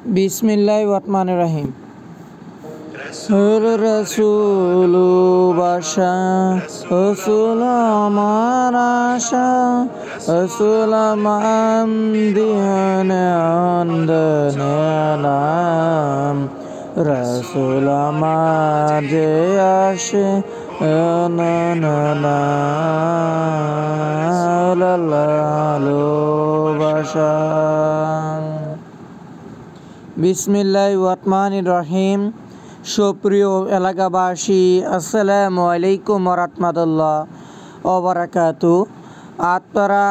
বিসমিল্লাহির রহমানির রহিম। রসুল বাসা রসুল আমার আশা রসুল মান দিয়ানাম রসুল আমার যে আসে বাসা। বিসমিল্লাহির রহমানির রহিম। সুপ্রিয় এলাকাবাসী, আসসালামু আলাইকুম রাহমাতুল্লাহ ওয়া বারাকাতুহু। আপনারা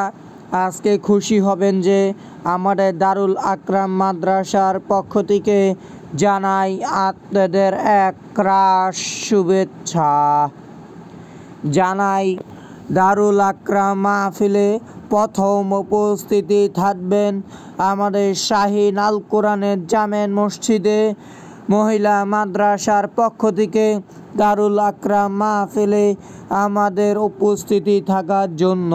আজকে খুশি হবেন যে আমাদের দারুল আকরাম মাদ্রাসার পক্ষ থেকে জানাই আপনাদের একরাশ শুভেচ্ছা। জানাই দারুল আকরাম মাহফিলে প্রথম উপস্থিতি থাকবেন আমাদের শাহীন আল কোরআনের জামে মসজিদে মহিলা মাদ্রাসার পক্ষ থেকে দারুল আকরাম মাহফিলে আমাদের উপস্থিতি থাকার জন্য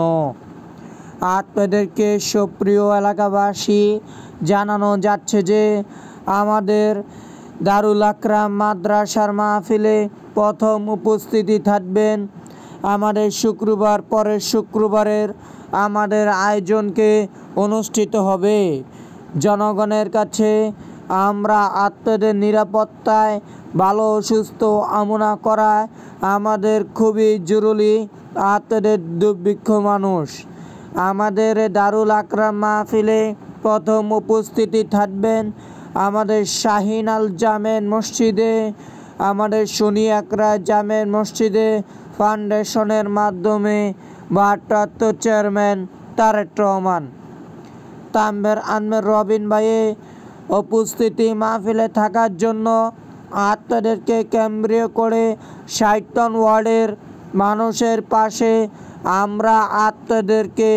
আপনাদেরকে সুপ্রিয় এলাকাবাসী জানানো যাচ্ছে যে আমাদের দারুল আকরাম মাদ্রাসার মাহফিলে প্রথম উপস্থিতি থাকবেন আমাদের শুক্রবার, পরের শুক্রবারের আমাদের আয়োজনকে অনুষ্ঠিত হবে। জনগণের কাছে আমরা আপনাদের নিরাপত্তায় ভালো সুস্থ কামনা করা আমাদের খুবই জরুরি। আপনাদের দুর্ভিক্ষ মানুষ আমাদের দারুল আকরাম মাহফিলে প্রথম উপস্থিতি থাকবেন আমাদের শাহীন আল জামে মসজিদে, আমাদের সুন্নি আকরা জামে মসজিদে ফাউন্ডেশনের মাধ্যমে ভারপ্রাপ্ত চেয়ারম্যান তারেক রহমান তানভীর আহমেদ রবিন ভাইয়ে উপস্থিতি মাহফিলে থাকার জন্য আপনাদেরকে কেন্দ্রীয় করে ৬০ ওয়ার্ডের মানুষের পাশে আমরা আপনাদেরকে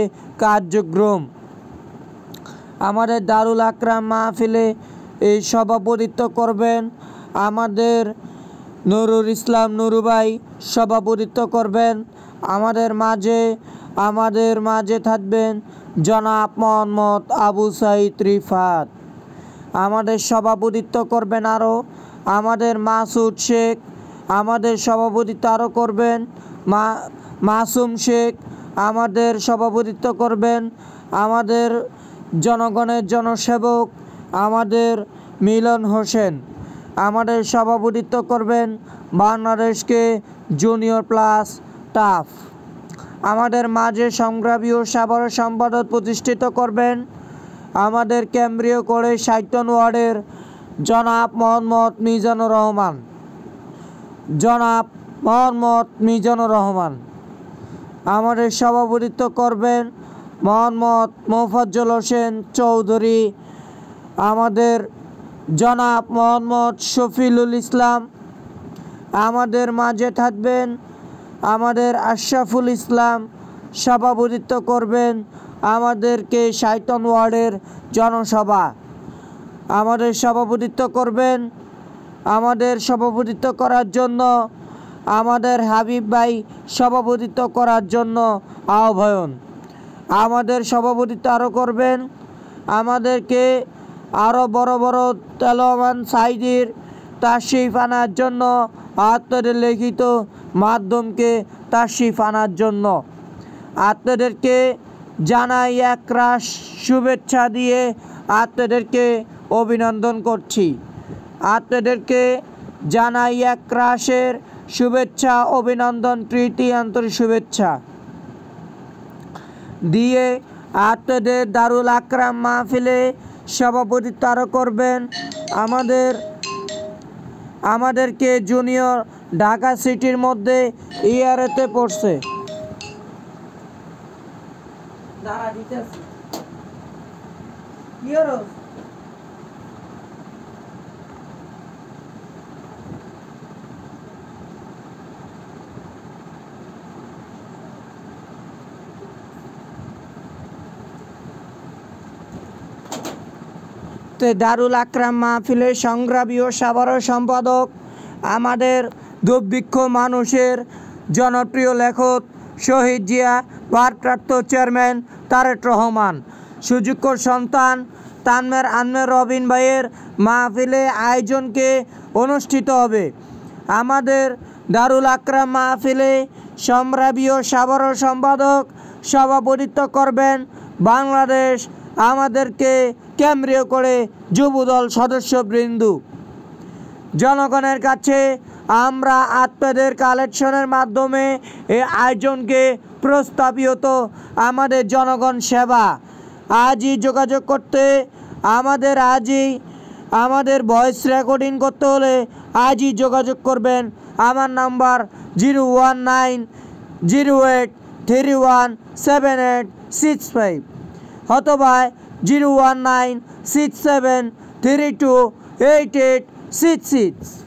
কার্যক্রম আমাদের দারুল আকরাম মাহফিলে এই সভাপতিত্ব করবেন আমাদের নুরুল ইসলাম নুরু ভাই সভাপতিত্ব করবেন। আমাদের মাঝে থাকবেন জনাব মোহাম্মদ আবু সাঈদ রিফাত। আমাদের সভাপতিত্ব করবেন আরও আমাদের মাসুদ শেখ। আমাদের সভাপতিত্ব আরও করবেন মাসুম শেখ। আমাদের সভাপতিত্ব করবেন আমাদের জনগণের জনসেবক আমাদের মিলন হোসেন। আমাদের সভাপতিত্ব করবেন বাংলাদেশকে জুনিয়র প্লাস টাফ। আমাদের মাঝে সংগ্রামী ও সাধারণ সম্পাদক প্রতিষ্ঠিত করবেন আমাদের কেন্দ্রীয় করে ৬০ ওয়ার্ডের জনাব মোহাম্মদ মিজানুর রহমান। আমাদের সভাপতিত্ব করবেন মোহাম্মদ মোফাজ্জল হোসেন চৌধুরী। আমাদের জনাব মোহাম্মদ শফিউল ইসলাম। আমাদের মাঝে থাকবেন আমাদের আশরাফুল ইসলাম। সভাপতিত্ব করবেন আমাদেরকে ৬০ ওয়ার্ডের জনসভা। আমাদের সভাপতিত্ব করার জন্য আমাদের হাবিব ভাই সভাপতিত্ব করার জন্য আহ্বান। আমাদের সভাপতিত্ব আরও করবেন আমাদেরকে আরও বড় বড় তেলওয়ান সাইদির তাশরিফ আনার জন্য আপনাদের লিখিত মাধ্যমকে তাশরিফ আনার জন্য আপনাদেরকে জানাই একরাশ শুভেচ্ছা দিয়ে আপনাদেরকে অভিনন্দন করছি। আপনাদেরকে জানাই একরাশের শুভেচ্ছা, অভিনন্দন, প্রীতি, আন্তরিক শুভেচ্ছা দিয়ে আপনাদের দারুল আকরাম মাহফিলে সভাপতিত্ব আরও করবেন আমাদেরকে জুনিয়র ঢাকা সিটির মধ্যে ইয়ারেতে পড়ছে দারুল আকরাম মাহফিলের সংগ্রামী ও সাধারণ সম্পাদক আমাদের দুর্ভিক্ষ মানুষের জনপ্রিয় লেখক শহীদ জিয়া, ভারপ্রাপ্ত চেয়ারম্যান তারেক রহমান, সুযোগ্য সন্তান তানমের আনমের রবিন ভাইয়ের মাহফিলে আয়োজনকে অনুষ্ঠিত হবে। আমাদের দারুল আকরাম মাহফিলে সম্রাবীয় সাধারণ সম্পাদক সভাপতিত্ব করবেন বাংলাদেশ আমাদেরকে কেন্দ্রীয় করে যুবদল সদস্যবৃন্দ। জনগণের কাছে আমরা আপনাদের কালেকশনের মাধ্যমে এই আয়োজনকে প্রস্তাবিত আমাদের জনগণ সেবা। আজই যোগাযোগ করতে আমাদের ভয়েস রেকর্ডিং করতে হলে আজই যোগাযোগ করবেন। আমার নাম্বার 01908317865 অথবা 01967328866।